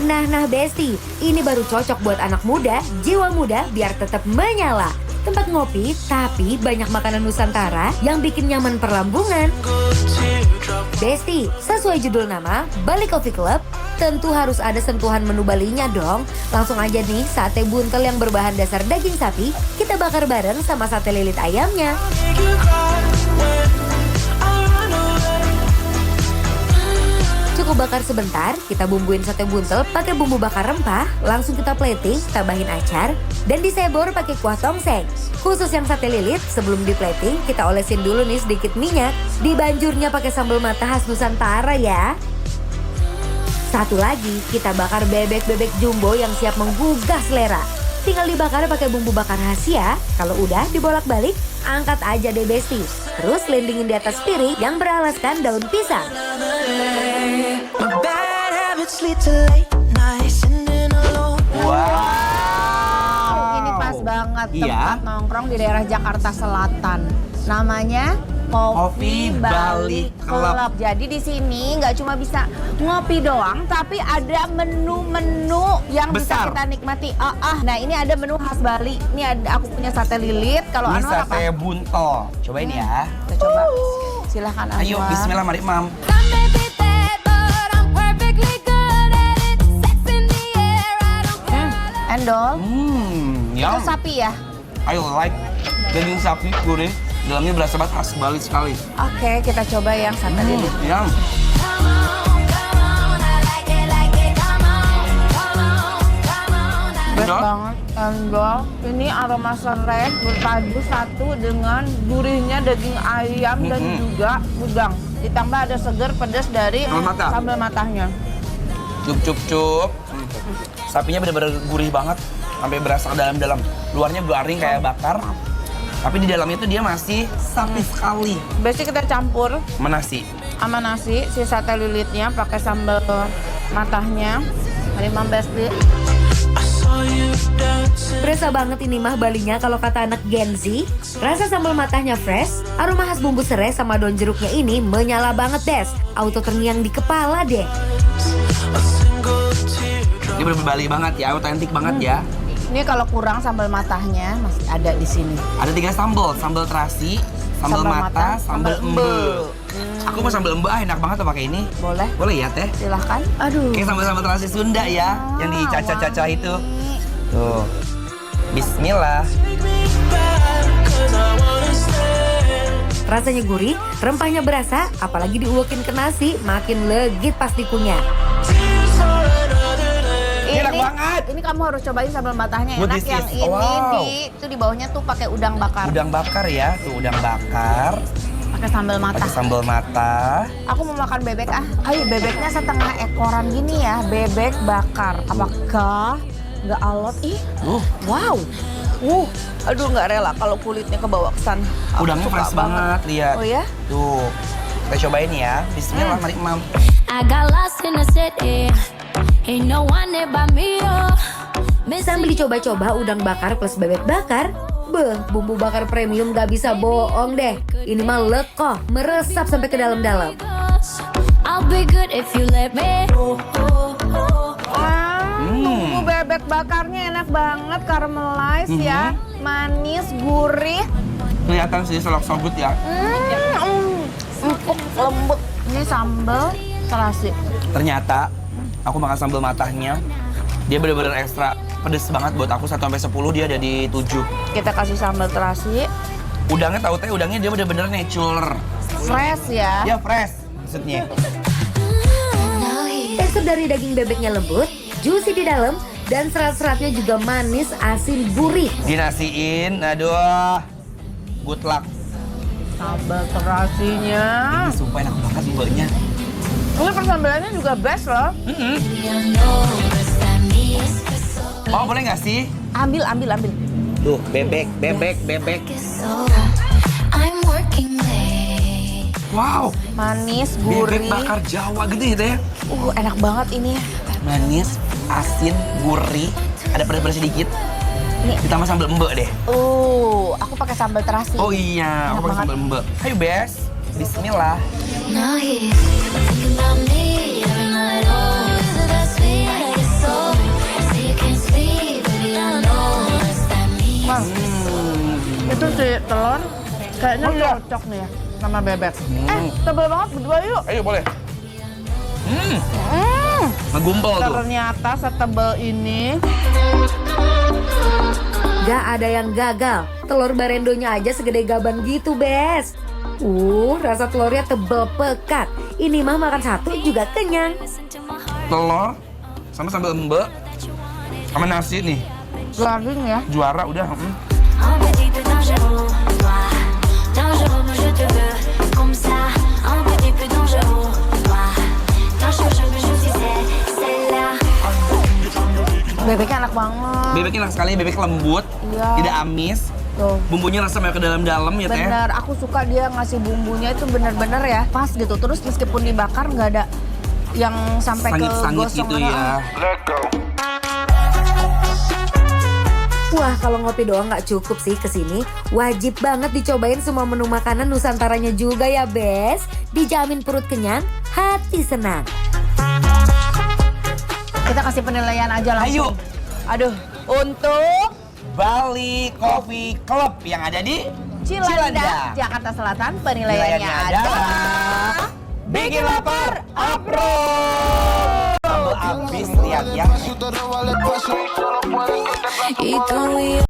Nah Besti, ini baru cocok buat anak muda, jiwa muda biar tetap menyala. Tempat ngopi, tapi banyak makanan Nusantara yang bikin nyaman perlambungan. Besti, sesuai judul nama, Bali Coffee Club, tentu harus ada sentuhan menu Balinya dong. Langsung aja nih, sate buntel yang berbahan dasar daging sapi, kita bakar bareng sama sate lilit ayamnya. Cukup bakar sebentar, kita bumbuin sate buntel pakai bumbu bakar rempah, langsung kita plating, tambahin acar, dan disebor pakai kuah tongseng. Khusus yang sate lilit, sebelum di plating, kita olesin dulu nih sedikit minyak. Dibanjurnya pakai sambal mata khas Nusantara ya. Satu lagi, kita bakar bebek-bebek jumbo yang siap menggugah selera. Tinggal dibakar pakai bumbu bakar rahasia. Kalau udah dibolak-balik, angkat aja deh Besti. Terus lindingin di atas piring yang beralaskan daun pisang. Wow, ini pas banget tempat nongkrong di daerah Jakarta Selatan. Namanya Coffee Bali Club. Jadi di sini nggak cuma bisa ngopi doang, tapi ada menu-menu yang besar. bisa kita nikmati. Nah ini ada menu khas Bali. Ini ada aku punya sate lilit. Kalau Ini Anwar apa? sate buntel. Cobain ya. Kita coba. Silahkan Anwar. Ayo, bismillah, mari mam. Endol. Itu Yum. sapi ya? I like daging sapi gurih. Dalamnya berasa banget khas Bali sekali. Oke, kita coba yang sate lilit. Yum. Best Endol? banget, endol. Ini aroma serai berpadu satu dengan gurihnya daging ayam dan juga udang. Ditambah ada seger pedas dari sambal matahnya. Cup cup cup. Sapinya benar-benar gurih banget, sampai berasa ke dalam-dalam. Luarnya garing kayak bakar, tapi di dalamnya itu dia masih sapi sekali. Biasanya kita campur Menasi. sama nasi, si sate lilitnya pakai sambal matahnya. Mari Mam Besti. Berasa banget ini mah Balinya kalau kata anak Gen Z. Rasa sambal matahnya fresh, aroma khas bumbu serai sama daun jeruknya ini menyala banget Des. Auto terngiang di kepala deh. Ini bener-bener Bali banget ya, otentik banget ya. Ini kalau kurang sambal matahnya masih ada di sini. Ada 3 sambal terasi, sambal mata, sambal embe. Aku mau sambal embe, enak banget tuh pakai ini. Boleh? Boleh ya teh? Silahkan. Aduh. Kayak sambal terasi Sunda ya, yang dicacah-cacah itu. Tuh. Bismillah. Rasanya gurih, rempahnya berasa, apalagi diulekin ke nasi, makin legit pas dikunyah. Enak banget. Ini kamu harus cobain sambal matahnya What enak. is Yang this? ini Wow. itu di bawahnya tuh pakai udang bakar. Udang bakar ya, tuh udang bakar. Pakai sambal mata. Pakai sambal mata. Aku mau makan bebek ah. Ayo bebeknya setengah ekoran gini ya, bebek bakar. Apakah nggak alot? Ih, wow. Aduh nggak rela kalau kulitnya kebawa ke sana. Aku Udangnya suka fresh banget, lihat. Oh ya? Tuh. Kita cobain ya. Bismillah, mari mam. I got lost in the city. Ain't no one there but me, oh. Sambil dicoba-coba udang bakar plus bebek bakar, bumbu bakar premium gak bisa bohong deh. Ini mah lekoh, meresap sampai ke dalam-dalam. I'll be good if you let me. Bumbu bebek bakarnya enak banget, caramelize ya, manis, gurih, Kelihatan sih selok-selok ya. empuk, lembut. Ini sambal terasi. Ternyata aku makan sambal matahnya, dia bener-bener ekstra pedes banget buat aku. 1-10 dia ada di 7. Kita kasih sambal terasi, Udangnya tahu teh, udangnya dia bener-bener natural. fresh ya. Ya fresh maksudnya. Tekstur dari daging bebeknya lembut, juicy di dalam, dan serat-seratnya juga manis, asin, gurih. Dinasiin, aduh. Good luck. Sambal terasinya. Ini sumpah enak banget mbaknya. Ini persambalannya juga best loh. Oh boleh nggak sih? Ambil. Tuh bebek. I'm working late. Wow. Manis, Bebek gurih. bakar Jawa gitu ya teh. Enak banget ini. Manis, asin, gurih. Ada pedas-pedas sedikit. Nih. Ditambah sambal embek deh. Aku pakai sambal terasi. Oh iya, Enak aku pakai banget. sambal embek. Ayo Bes, bismillah. Now he's thinking about me every night. Oh, is it that sweet? I guess Kayaknya cocok nih ya sama bebek. Tebel banget berdua yuk. Ayo boleh. Ngegumpel tuh. Ternyata setebel ini. Gak ada yang gagal. Telur barendonya aja segede gaban gitu, Bes. Rasa telurnya tebel pekat. Ini mah makan satu juga kenyang. Telur sama sambal embe sama nasi nih. Daging ya. Juara udah. Un petit peu dangereux, toi. Dangereux, moi je te veux. Comme ça, un petit peu dangereux, toi. Dangereux, je suis celle-là. Bebeknya enak banget. Bebeknya enak sekali, bebek lembut, Iya. tidak amis. Tuh. Bumbunya rasa ke dalam-dalam ya teh. Bener, aku suka dia ngasih bumbunya itu bener-bener ya pas gitu. Terus meskipun dibakar nggak ada yang sampai ke Sangit-sangit gosong gitu ya. Wah, kalau ngopi doang nggak cukup sih kesini. Wajib banget dicobain semua menu makanan Nusantaranya juga ya, Bes. Dijamin perut kenyang, hati senang. Kita kasih penilaian aja langsung. Ayo. Aduh, untuk Bali Coffee Club yang ada di Cilandak, Jakarta Selatan, penilaiannya adalah bikin lapar, approve. Tambah abis lihat ya. Y tú y yo.